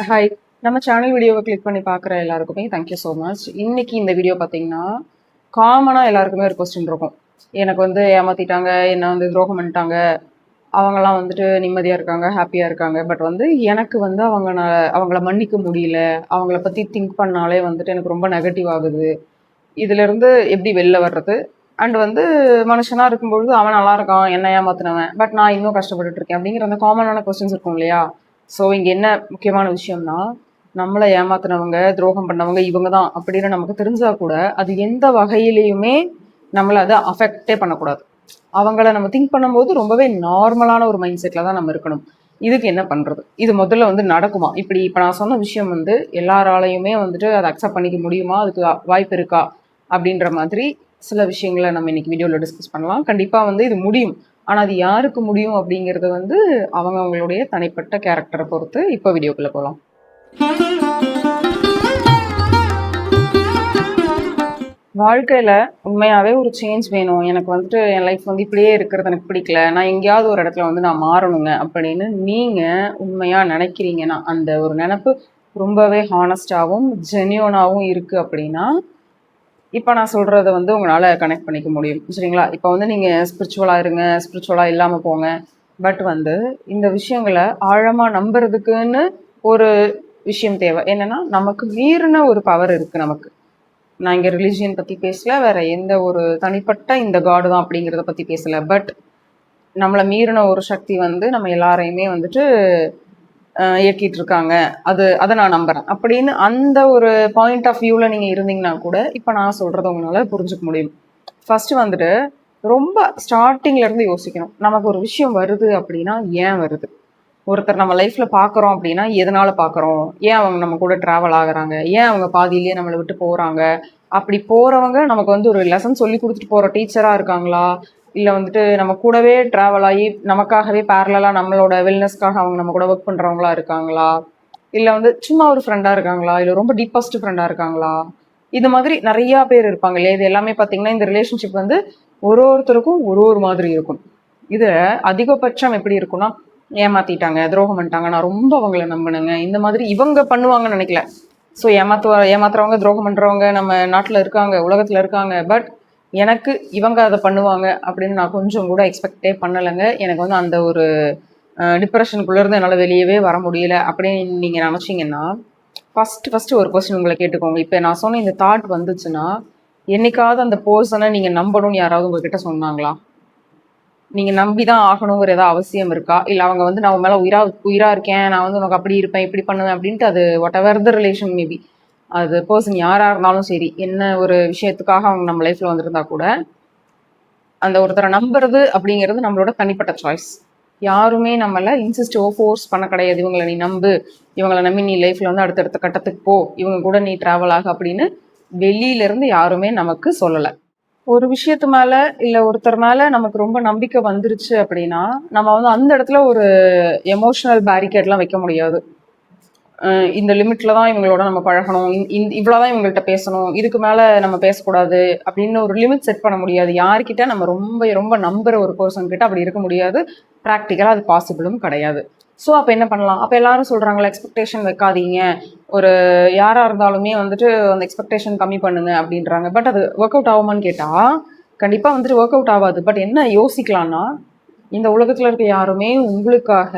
Hi, நம்ம channel வீடியோவை click பண்ணி பார்க்குற எல்லாருக்குமே தேங்க்யூ ஸோ மச். இன்னைக்கு இந்த வீடியோ பார்த்தீங்கன்னா காமனாக எல்லாருக்குமே ஒரு கொஸ்டின் இருக்கும். எனக்கு வந்து ஏமாத்திட்டாங்க, என்ன வந்து துரோகம் பண்ணிட்டாங்க, அவங்கெல்லாம் வந்துட்டு நிம்மதியாக இருக்காங்க, ஹாப்பியாக இருக்காங்க. பட் வந்து எனக்கு வந்து அவங்கள மன்னிக்க முடியல, அவங்கள பற்றி திங்க் பண்ணாலே வந்துட்டு எனக்கு ரொம்ப நெகட்டிவ் ஆகுது. இதுலேருந்து எப்படி வெளில வர்றது? அண்ட் வந்து மனுஷனாக இருக்கும்பொழுது அவன் நல்லா இருக்கான், என்ன ஏமாத்தினவன், பட் நான் இன்னும் கஷ்டப்பட்டுட்டு இருக்கேன் அப்படிங்கிற அந்த காமனான கொஸ்டின்ஸ் இருக்கும் இல்லையா? ஸோ இங்கே என்ன முக்கியமான விஷயம்னா, நம்மளை ஏமாத்தினவங்க, துரோகம் பண்ணவங்க இவங்க தான் அப்படின்னு நமக்கு தெரிஞ்சா கூட அது எந்த வகையிலையுமே நம்மளை அதை அஃபெக்டே பண்ணக்கூடாது. அவங்கள நம்ம திங்க் பண்ணும்போது ரொம்பவே நார்மலான ஒரு மைண்ட் செட்டில் தான் நம்ம இருக்கணும். இதுக்கு என்ன பண்ணுறது? இது முதல்ல வந்து நடக்குமா? இப்படி இப்போ நான் சொன்ன விஷயம் வந்து எல்லாராலையுமே வந்துட்டு அதை அக்செப்ட் பண்ணிக்க முடியுமா? அதுக்கு வாய்ப்பு இருக்கா? அப்படின்ற மாதிரி சில விஷயங்களை நம்ம இன்னைக்கு வீடியோவில் டிஸ்கஸ் பண்ணலாம். கண்டிப்பாக வந்து இது முடியும். ஆனால் அது யாருக்கு முடியும் அப்படிங்கிறது வந்து அவங்களுடைய தனிப்பட்ட கேரக்டரை பொறுத்து. இப்போ வீடியோக்குள்ளே போகலாம். வாழ்க்கையில் உண்மையாகவே ஒரு சேஞ்ச் வேணும், எனக்கு வந்துட்டு என் லைஃப் வந்து இப்படியே இருக்கிறது எனக்கு பிடிக்கல, நான் எங்கேயாவது ஒரு இடத்துல வந்து நான் மாறணுங்க அப்படின்னு நீங்கள் உண்மையாக நினைக்கிறீங்கன்னா, அந்த ஒரு நினப்பு ரொம்பவே ஹானஸ்டாகவும் ஜென்யூனாகவும் இருக்குது அப்படின்னா இப்போ நான் சொல்கிறத வந்து உங்களால் கனெக்ட் பண்ணிக்க முடியும். சரிங்களா? இப்போ வந்து நீங்கள் ஸ்பிரிச்சுவலாக இருங்க, ஸ்பிரிச்சுவலாக இல்லாமல் போங்க. பட் வந்து இந்த விஷயங்களை ஆழமாக நம்புறதுக்குன்னு ஒரு விஷயம் தேவை. என்னென்னா, நமக்கு மீறின ஒரு பவர் இருக்குது நமக்கு. நான் இங்கே ரிலீஜியன் பற்றி பேசலை, வேறு எந்த ஒரு தனிப்பட்ட இந்த காடு தான் அப்படிங்கிறத பற்றி பேசலை. பட் நம்மளை மீறின ஒரு சக்தி வந்து நம்ம எல்லாரையுமே வந்துட்டு இயக்கிட்டு இருக்காங்க. அதை நான் நம்புறேன் அப்படின்னு அந்த ஒரு பாயிண்ட் ஆஃப் வியூவில் நீங்கள் இருந்தீங்கன்னா கூட இப்போ நான் சொல்கிறத உங்களால் புரிஞ்சுக்க முடியும். ஃபஸ்ட்டு வந்துட்டு ரொம்ப ஸ்டார்டிங்லேருந்து யோசிக்கணும். நமக்கு ஒரு விஷயம் வருது அப்படின்னா ஏன் வருது? ஒருத்தர் நம்ம லைஃப்பில் பார்க்குறோம் அப்படின்னா எதனால் பார்க்குறோம்? ஏன் அவங்க நம்ம கூட ட்ராவல் ஆகுறாங்க? ஏன் அவங்க பாதியிலேயே நம்மளை விட்டு போகிறாங்க? அப்படி போகிறவங்க நமக்கு வந்து ஒரு லெசன் சொல்லி கொடுத்துட்டு போகிற டீச்சராக இருக்காங்களா? இல்லை வந்துட்டு நம்ம கூடவே ட்ராவல் ஆகி நமக்காகவே பேரலாக நம்மளோட வெல்னஸ்க்காக அவங்க நம்ம கூட ஒர்க் பண்ணுறவங்களா இருக்காங்களா? இல்லை வந்து சும்மா ஒரு ஃப்ரெண்டாக இருக்காங்களா? இல்லை ரொம்ப டீப்பஸ்ட் ஃப்ரெண்டாக இருக்காங்களா? இது மாதிரி நிறையா பேர் இருப்பாங்க இல்லையா? இது எல்லாமே பார்த்தீங்கன்னா இந்த ரிலேஷன்ஷிப் வந்து ஒருத்தருக்கும் ஒரு மாதிரி இருக்கும். இது அதிகபட்சம் எப்படி இருக்குன்னா, ஏமாத்திட்டாங்க, துரோகம் பண்ணிட்டாங்க, நான் ரொம்ப அவங்கள நம்பினேங்க, இந்த மாதிரி இவங்க பண்ணுவாங்கன்னு நினைக்கல. ஸோ ஏமாத்துறவங்க, துரோகம் பண்ணுறவங்க நம்ம நாட்டில் இருக்காங்க, உலகத்தில் இருக்காங்க. பட் எனக்கு இவங்க அதை பண்ணுவாங்க அப்படின்னு நான் கொஞ்சம் கூட எக்ஸ்பெக்டே பண்ணலைங்க. எனக்கு வந்து அந்த ஒரு டிப்ரெஷனுக்குள்ளேருந்து என்னால் வெளியவே வர முடியல அப்படின்னு நீங்கள் நினச்சிங்கன்னா, ஃபஸ்ட்டு ஒரு கொஸ்டின் உங்களை கேட்டுக்கோங்க. இப்போ நான் சொன்ன இந்த தாட் வந்துச்சுன்னா, என்னைக்காவது அந்த பர்சனை நீங்கள் நம்பணும்னு யாராவது உங்ககிட்ட சொன்னாங்களா? நீங்கள் நம்பி தான் ஆகணுங்கிற ஏதாவது அவசியம் இருக்கா? இல்லை அவங்க வந்து நான் உன் மேலே உயிராக இருக்கேன், நான் வந்து உனக்கு அப்படி இருப்பேன், இப்படி பண்ணுவேன் அப்படின்ட்டு, அது what ever the relation maybe, அது பர்சன் யாராக இருந்தாலும் சரி, என்ன ஒரு விஷயத்துக்காக அவங்க நம்ம லைஃப்பில் வந்திருந்தா கூட, அந்த ஒருத்தரை நம்புறது அப்படிங்கிறது நம்மளோட தனிப்பட்ட சாய்ஸ். யாருமே நம்மளை ஃபோர்ஸ் பண்ண கிடையாது. இவங்களை நீ நம்பு, இவங்களை நம்பி நீ லைஃப்பில் வந்து அடுத்தடுத்த கட்டத்துக்கு போ, இவங்க கூட நீ ட்ராவல் ஆக அப்படின்னு வெளியிலேருந்து யாருமே நமக்கு சொல்லலை. ஒரு விஷயத்து மேலே இல்லை ஒருத்தர் மேலே நமக்கு ரொம்ப நம்பிக்கை வந்துருச்சு அப்படின்னா, நம்ம வந்து அந்த இடத்துல ஒரு எமோஷனல் பேரிகேட்லாம் வைக்க முடியாது. இந்த லிமிட்டில் தான் இவங்களோட நம்ம பழகணும், இவ்வளோதான் இவங்கள்ட்ட பேசணும், இதுக்கு மேலே நம்ம பேசக்கூடாது அப்படின்னு ஒரு லிமிட் செட் பண்ண முடியாது. யார்கிட்ட நம்ம ரொம்ப ரொம்ப நம்புகிற ஒரு பர்சன் கிட்ட அப்படி இருக்க முடியாது. ப்ராக்டிக்கலாக அது பாசிபிளும் கிடையாது. ஸோ அப்போ என்ன பண்ணலாம்? அப்போ எல்லாரும் சொல்கிறாங்களா, எக்ஸ்பெக்டேஷன் வைக்காதீங்க, ஒரு யாராக இருந்தாலுமே வந்துட்டு அந்த எக்ஸ்பெக்டேஷன் கம்மி பண்ணுங்க அப்படின்றாங்க. பட் அது ஒர்க் அவுட் ஆகுமான்னு கேட்டால் கண்டிப்பாக வந்துட்டு ஒர்க் அவுட் ஆகாது. பட் என்ன யோசிக்கலாம்னா, இந்த உலகத்தில் இருக்க யாருமே உங்களுக்காக,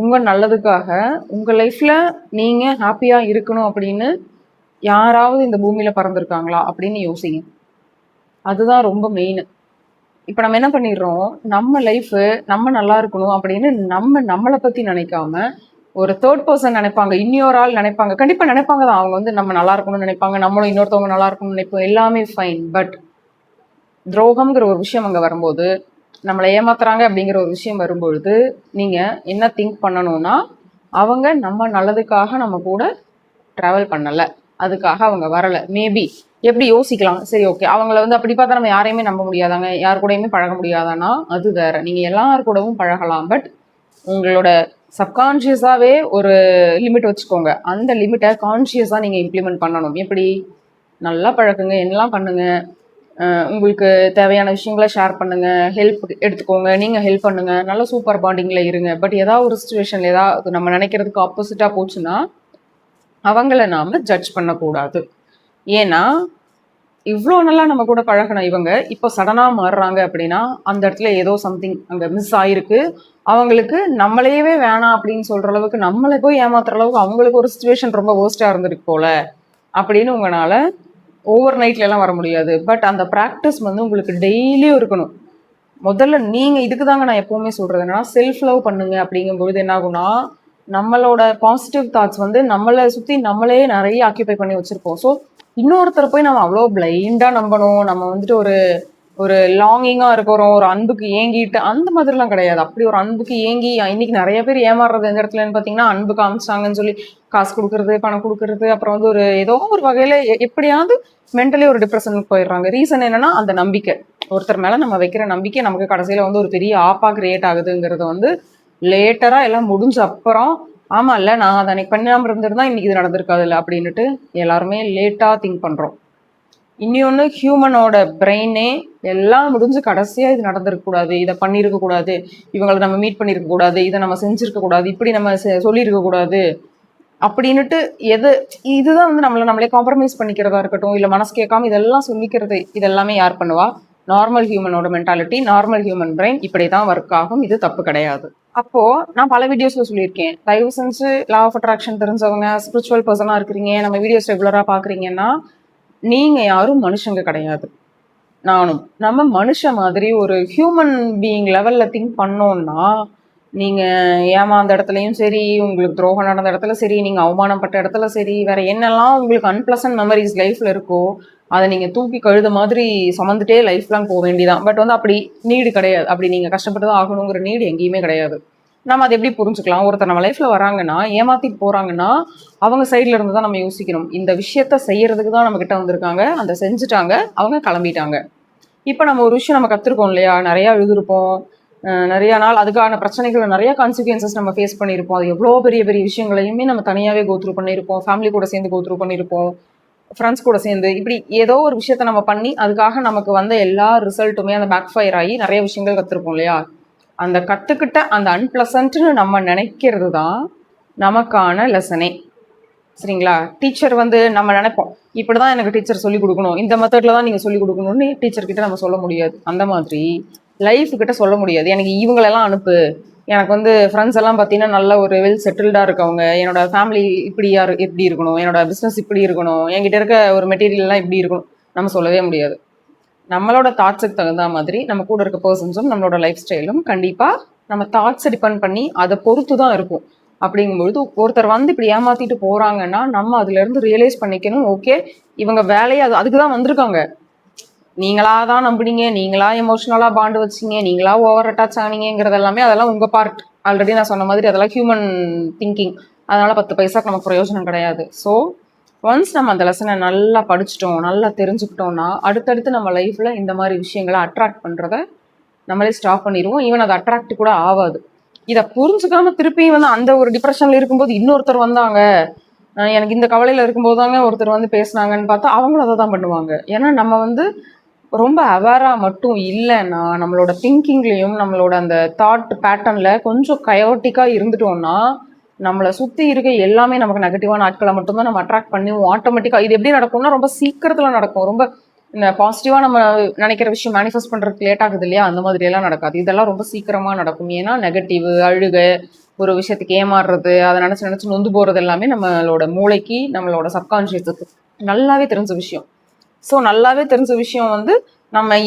உங்கள் நல்லதுக்காக, உங்கள் லைஃப்பில் நீங்கள் ஹாப்பியாக இருக்கணும் அப்படின்னு யாராவது இந்த பூமியில் பறந்துருக்காங்களா அப்படின்னு யோசிங்க. அதுதான் ரொம்ப மெயின். இப்போ நம்ம என்ன பண்ணிடுறோம், நம்ம லைஃபு நம்ம நல்லா இருக்கணும் அப்படின்னு நம்மளை பற்றி நினைக்காம ஒரு தேர்ட் பர்சன் நினைப்பாங்க, இன்னொரு ஆள் நினைப்பாங்க. கண்டிப்பாக நினைப்பாங்க தான், அவங்க வந்து நம்ம நல்லா இருக்கணும்னு நினைப்பாங்க, நம்மளும் இன்னொருத்தவங்க நல்லா இருக்கணும்னு நினைப்போம், எல்லாமே ஃபைன். பட் துரோகம்ங்கிற ஒரு விஷயம் அங்கே வரும்போது, நம்மளை ஏமாத்துறாங்க அப்படிங்கிற ஒரு விஷயம் வரும்பொழுது நீங்கள் என்ன திங்க் பண்ணணும்னா, அவங்க நம்ம நல்லதுக்காக நம்ம கூட ட்ராவல் பண்ணலை, அதுக்காக அவங்க வரலை. மேபி எப்படி யோசிக்கலாம், சரி ஓகே அவங்கள வந்து அப்படி பார்த்தா நம்ம யாரையுமே நம்ப முடியாதாங்க, யார் கூடயுமே பழக முடியாதானா, அது வேற. நீங்கள் எல்லார் கூடவும் பழகலாம். பட் உங்களோட சப்கான்ஷியஸாகவே ஒரு லிமிட் வச்சுக்கோங்க. அந்த லிமிட்டை கான்ஷியஸாக நீங்கள் இம்ப்ளிமெண்ட் பண்ணணும். எப்படி? நல்லா பழகுங்க, என்னெல்லாம் பண்ணுங்கள், உங்களுக்கு தேவையான விஷயங்களை ஷேர் பண்ணுங்கள், ஹெல்ப் எடுத்துக்கோங்க, நீங்கள் ஹெல்ப் பண்ணுங்கள், நல்ல சூப்பர் பாண்டிங்கில் இருங்க. பட் ஏதாவது ஒரு சுச்சுவேஷனில் ஏதாவது நம்ம நினைக்கிறதுக்கு ஆப்போசிட்டாக போச்சுன்னா அவங்கள நாம ஜட்ஜ் பண்ணக்கூடாது. ஏன்னா இவ்வளோ நல்லா நம்ம கூட பழகின இவங்க இப்போ சடனாக மாறுறாங்க அப்படின்னா அந்த இடத்துல ஏதோ சம்திங் அங்கே மிஸ் ஆயிருக்கு. அவங்களுக்கு நம்மளையவே வேணாம் அப்படின்னு சொல்ற அளவுக்கு, நம்மளை போய் ஏமாத்துற அளவுக்கு அவங்களுக்கு ஒரு சுச்சுவேஷன் ரொம்ப வேர்ஸ்டா இருந்திருக்கு போல அப்படின்னு உங்களால ஓவர் நைட்ல எல்லாம் வர முடியாது. பட் அந்த ப்ராக்டிஸ் வந்து உங்களுக்கு டெய்லியும் இருக்கணும். முதல்ல நீங்க இதுக்கு தாங்க நான் எப்பவுமே சொல்றது என்னன்னா, செல்ஃப் லவ் பண்ணுங்க. அப்படிங்கும்பொழுது என்ன ஆகும்னா, நம்மளோட பாசிட்டிவ் தாட்ஸ் வந்து நம்மளை சுத்தி நம்மளே நிறைய ஆக்கியபை பண்ணி வச்சிருப்போம். ஸோ இன்னொருத்தரை போய் நம்ம அவ்வளோ பிளைண்டா நம்பணும், நம்ம வந்துட்டு ஒரு ஒரு லாங்கிங்கா இருக்கிறோம், ஒரு அன்புக்கு ஏங்கிட்டு அந்த மாதிரிலாம் கிடையாது. அப்படி ஒரு அன்புக்கு ஏங்கி இன்னைக்கு நிறைய பேர் ஏமாறுறது எந்த இடத்துலன்னு பார்த்தீங்கன்னா, அன்பு காமிச்சாங்கன்னு சொல்லி காசு கொடுக்கறது, பணம் கொடுக்கறது, அப்புறம் வந்து ஒரு ஏதோ ஒரு வகையில எப்படியாவது மென்டலி ஒரு டிப்ரெஷனுக்கு போயிடுறாங்க. ரீசன் என்னன்னா அந்த நம்பிக்கை, ஒருத்தர் மேல நம்ம வைக்கிற நம்பிக்கை நமக்கு கடைசியில வந்து ஒரு பெரிய ஆப்பா கிரியேட் ஆகுதுங்கிறது வந்து லேட்டரா எல்லாம் முடிஞ்ச அப்புறம், ஆமா இல்ல நான் அதை அன்னைக்கு பண்ணாம இருந்திருந்தா இன்னைக்கு இது நடந்திருக்காது இல்லை அப்படின்னுட்டு எல்லாருமே லேட்டா திங்க் பண்றோம். இன்னொன்று, ஹியூமனோட பிரெயினே எல்லாம் முடிஞ்சு கடைசியா இது நடந்திருக்க கூடாது, இதை பண்ணியிருக்க கூடாது, இவங்களை நம்ம மீட் பண்ணியிருக்க கூடாது, இதை நம்ம செஞ்சிருக்க கூடாது, இப்படி நம்ம சொல்லியிருக்க கூடாது அப்படின்னுட்டு எது இதுதான் வந்து நம்மளே காம்ப்ரமைஸ் பண்ணிக்கிறதா இருக்கட்டும், இல்லை மனசு கேட்காம இதெல்லாம் சொல்லிக்கிறது, இதெல்லாமே யார் பண்ணுவா? நார்மல் ஹியூமனோட மென்டாலிட்டி, நார்மல் ஹியூமன் பிரெயின் இப்படி தான் ஒர்க் ஆகும். இது தப்பு கிடையாது. அப்போ நான் பல வீடியோஸ்ல சொல்லியிருக்கேன், தயவு செஞ்சு லா ஆஃப் அட்ராக்ஷன் தெரிஞ்சவங்க, ஸ்பிரிச்சுவல் பர்சனா இருக்கிறீங்க, நம்ம வீடியோஸ் ரெகுலரா பாக்குறீங்கன்னா, நீங்க யாரும் மனுஷங்க கிடையாது. நானும் நம்ம மனுஷன் மாதிரி ஒரு ஹியூமன் பீயிங் லெவல்ல திங்க் பண்ணோம்னா, நீங்க ஏமாந்த இடத்துலயும் சரி, உங்களுக்கு துரோகம் நடந்த இடத்துல சரி, நீங்க அவமானப்பட்ட இடத்துல சரி, வேற என்னெல்லாம் உங்களுக்கு அன்பிளசன்ட் மெமரிஸ் லைஃப்ல இருக்கோ அதை நீங்க தூக்கி கழுத மாதிரி சுமந்துட்டே லைஃப் லாங் போக வேண்டியதான். பட் வந்து அப்படி நீடு கிடையாது. அப்படி நீங்க கஷ்டப்பட்டு தான் ஆகணுங்கிற நீடு எங்கேயுமே கிடையாது. நம்ம அதை எப்படி புரிஞ்சுக்கலாம்? ஒருத்தர் நம்ம லைஃப்ல வராங்கன்னா, ஏமாத்திட்டு போறாங்கன்னா, அவங்க சைட்ல இருந்து தான் நம்ம யோசிக்கணும். இந்த விஷயத்த செய்யறதுக்கு தான் நம்ம கிட்ட வந்திருக்காங்க, அந்த செஞ்சுட்டாங்க, அவங்க கிளம்பிட்டாங்க. இப்போ நம்ம ஒரு விஷயம் நம்ம கத்துருக்கோம் இல்லையா, நிறைய எழுதிருப்போம், நிறைய நாள் அதுக்கான பிரச்சனைகள், நிறைய கான்சிக்வன்சஸ் நம்ம ஃபேஸ் பண்ணியிருப்போம். அது எவ்வளோ பெரிய பெரிய விஷயங்களையுமே நம்ம தனியாகவே கோத்ரூ பண்ணியிருப்போம், ஃபேமிலி கூட சேர்ந்து கோத்ரூ பண்ணியிருப்போம், ஃப்ரெண்ட்ஸ் கூட சேர்ந்து, இப்படி ஏதோ ஒரு விஷயத்த நம்ம பண்ணி அதுக்காக நமக்கு வந்த எல்லா ரிசல்ட்டுமே அந்த பேக் ஃபயர் ஆகி நிறைய விஷயங்கள் கற்றுருப்போம் இல்லையா. அந்த கற்றுக்கிட்ட அந்த அன்பிளசன்ட்னு நம்ம நினைக்கிறது தான் நமக்கான லெசனே. சரிங்களா? டீச்சர் வந்து நம்ம நினைப்போம், இப்படி தான் எனக்கு டீச்சர் சொல்லிக் கொடுக்கணும், இந்த மெத்தடில் தான் நீங்கள் சொல்லிக் கொடுக்கணும்னு டீச்சர்கிட்ட நம்ம சொல்ல முடியாது. அந்த மாதிரி லைஃப்கிட்ட சொல்ல முடியாது, எனக்கு இவங்களெல்லாம் அனுப்பு, எனக்கு வந்து ஃப்ரெண்ட்ஸ் எல்லாம் பார்த்தீங்கன்னா நல்ல ஒரு வெல் செட்டில்டாக இருக்கவங்க, என்னோட ஃபேமிலி இப்படி இருக்கணும், என்னோட பிஸ்னஸ் இப்படி இருக்கணும், என்கிட்ட இருக்க ஒரு மெட்டீரியல்லாம் இப்படி இருக்கணும், நம்ம சொல்லவே முடியாது. நம்மளோட தாட்ஸுக்கு தகுந்த மாதிரி நம்ம கூட இருக்க பர்சன்ஸும் நம்மளோட லைஃப் ஸ்டைலும் கண்டிப்பாக நம்ம தாட்ஸை டிபெண்ட் பண்ணி அதை பொறுத்து தான் இருக்கும். அப்படிங்கும்பொழுது ஒருத்தர் வந்து இப்படி ஏமாத்திட்டு போறாங்கன்னா, நம்ம அதுல இருந்து ரியலைஸ் பண்ணிக்கணும், ஓகே இவங்க வேலையை அதுக்கு தான் வந்திருக்காங்க. நீங்களா தான் நம்புனீங்க, நீங்களா எமோஷனலா பாண்டு வச்சிங்க, நீங்களா ஓவர் அட்டாச் ஆனீங்கிறது எல்லாமே அதெல்லாம் உங்க பார்ட். ஆல்ரெடி நான் சொன்ன மாதிரி அதெல்லாம் ஹியூமன் திங்கிங். அதனால 10 பைசாக்கு நமக்கு பிரயோஜனம் கிடையாது. ஸோ ஒன்ஸ் நம்ம அந்த லெசனை நல்லா படிச்சுட்டோம், நல்லா தெரிஞ்சுக்கிட்டோம்னா, அடுத்தடுத்து நம்ம லைஃப்ல இந்த மாதிரி விஷயங்களை அட்ராக்ட் பண்றத நம்மளே ஸ்டாப் பண்ணிடுவோம். ஈவன் அது அட்ராக்ட் கூட ஆகாது. இதை புரிஞ்சுக்காம திருப்பியும் வந்து அந்த ஒரு டிப்ரெஷன்ல இருக்கும்போது இன்னொருத்தர் வந்தாங்க, எனக்கு இந்த கவலையில இருக்கும்போது தாங்க ஒருத்தர் வந்து பேசினாங்கன்னு பார்த்தா அவங்களும் அதை தான் பண்ணுவாங்க. ஏன்னா நம்ம வந்து ரொம்ப அவேரா மட்டும் இல்லைன்னா, நம்மளோட திங்கிங்லேயும் நம்மளோட அந்த தாட் பேட்டர்ன்ல கொஞ்சம் கயோட்டிக்கா இருந்துட்டோம்னா, நம்மளை சுற்றி இருக்க எல்லாமே நமக்கு நெகட்டிவான ஆட்களை மட்டும்தான் நம்ம அட்ராக்ட் பண்ணுவோம் ஆட்டோமேட்டிக்காக. இது எப்படி நடக்கும்னா ரொம்ப சீக்கிரத்தில் நடக்கும். ரொம்ப இந்த பாசிட்டிவாக நம்ம நினைக்கிற விஷயம் மேனிஃபெஸ்ட் பண்ணுறதுக்கு லேட் ஆகுது இல்லையா, அந்த மாதிரி எல்லாம் நடக்காது. இதெல்லாம் ரொம்ப சீக்கிரமாக நடக்கும். ஏன்னா நெகட்டிவ், அழுகை, ஒரு விஷயத்துக்கு ஏமாறுறது, அதை நினச்சி நினச்சி நொந்து போகிறது எல்லாமே நம்மளோட மூளைக்கு, நம்மளோட சப்கான்ஷியஸுக்கு நல்லாவே தெரிஞ்ச விஷயம். ஸோ நல்லாவே தெரிஞ்ச விஷயம் வந்து நம்ம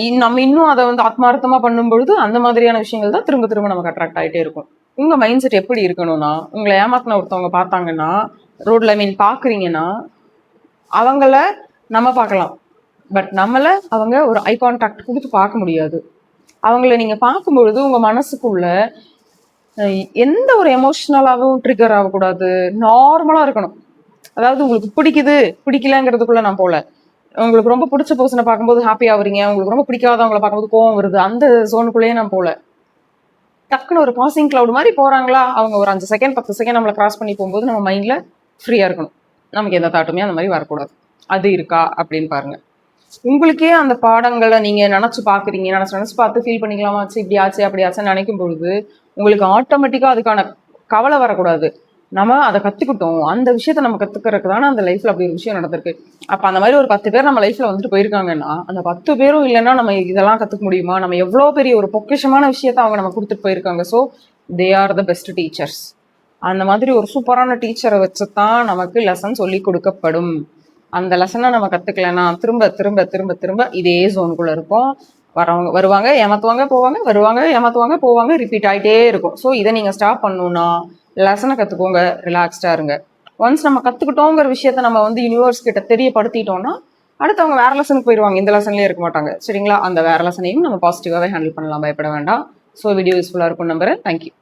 இன்னும் அதை வந்து ஆத்மார்த்தமாக பண்ணும்பொழுது அந்த மாதிரியான விஷயங்கள் தான் திரும்ப திரும்ப நமக்கு அட்ராக்ட் ஆகிட்டே இருக்கும். உங்கள் மைண்ட் செட் எப்படி இருக்கணும்னா, உங்களை ஏமாத்தின ஒருத்தவங்க பார்த்தாங்கன்னா, ரோட்ல பார்க்குறீங்கன்னா, அவங்கள நம்ம பார்க்கலாம், பட் நம்மளை அவங்க ஒரு ஐ கான்டாக்ட் கொடுத்து பார்க்க முடியாது. அவங்கள நீங்கள் பார்க்கும்பொழுது உங்கள் மனசுக்குள்ள எந்த ஒரு எமோஷ்னலாகவும் ட்ரிகர் ஆகக்கூடாது, நார்மலாக இருக்கணும். அதாவது உங்களுக்கு பிடிக்குது பிடிக்கலங்கிறதுக்குள்ள நான் போல, உங்களுக்கு ரொம்ப பிடிச்ச பர்சனை பார்க்கும்போது ஹாப்பி ஆகுறீங்க, உங்களுக்கு ரொம்ப பிடிக்காதவங்களை பார்க்கும்போது கோவம் வருது, அந்த ஜோனுக்குள்ளேயே நான் போல. டக்குன்னு ஒரு பாசிங் கிளவுட் மாதிரி போறாங்களா, அவங்க ஒரு 5 செகண்ட் 10 செகண்ட் நம்மளை கிராஸ் பண்ணி போகும்போது நம்ம மைண்ட்ல ஃப்ரீயா இருக்கணும். நமக்கு எந்த தாட்டுமே அந்த மாதிரி வரக்கூடாது. அது இருக்கா அப்படின்னு பாருங்க. உங்களுக்கே அந்த பாடங்களை நீங்க நினைச்சு பாக்குறீங்க, நினைச்சு பார்த்து ஃபீல் பண்ணிக்கலாமா, ஆச்சு இப்படி ஆச்சு அப்படி ஆச்சுன்னு நினைக்கும் பொழுது உங்களுக்கு ஆட்டோமேட்டிக்கா அதுக்கான கவலை வரக்கூடாது. நம்ம அதை கத்துக்கிட்டோம். அந்த விஷயத்த நம்ம கத்துக்கிறதுக்கு தானே அந்த லைஃப்ல அப்படி ஒரு விஷயம் நடந்திருக்கு. அப்ப அந்த மாதிரி ஒரு 10 பேர் நம்ம லைஃப்ல வந்துட்டு போயிருக்காங்கன்னா, அந்த 10 பேரும் இல்லைன்னா நம்ம இதெல்லாம் கத்துக்க முடியுமா? நம்ம எவ்வளவு பெரிய ஒரு பொக்கிஷமான விஷயத்த அவங்க நம்ம கொடுத்துட்டு போயிருக்காங்க. So they are the best teachers. அந்த மாதிரி ஒரு சூப்பரான டீச்சரை வச்சுதான் நமக்கு லெசன் சொல்லி கொடுக்கப்படும். அந்த லெசனை நம்ம கத்துக்கலன்னா திரும்ப திரும்ப திரும்ப திரும்ப இதே ஜோனுக்குள்ள இருப்போம். வரவங்க வருவாங்க, ஏமாத்துவாங்க, போவாங்க, வருவாங்க, ஏமாத்துவாங்க, போவாங்க, ரிப்பீட் ஆகிட்டே இருக்கும். ஸோ இதை நீங்க ஸ்டாப் பண்ணணும்னா லெசனை கத்துக்கோங்க, ரிலாக்ஸ்டா இருங்க. ஒன்ஸ் நம்ம கத்துக்கிட்டோங்கிற விஷயத்த நம்ம வந்து யூனிவர்ஸ் கிட்ட தெரியப்படுத்திட்டோம்னா அடுத்து அவங்க வேற லெசனுக்கு போயிடுவாங்க. இந்த லெசன்லேயே இருக்க மாட்டாங்க. சரிங்களா? அந்த வேற லெசனையும் நம்ம பாசிட்டிவாகவே ஹேண்டில் பண்ணலாம், பயப்பட வேண்டாம். ஸோ வீடியோ யூஸ்ஃபுல்லாக இருக்கும் நம்புறேன். தேங்க்யூ.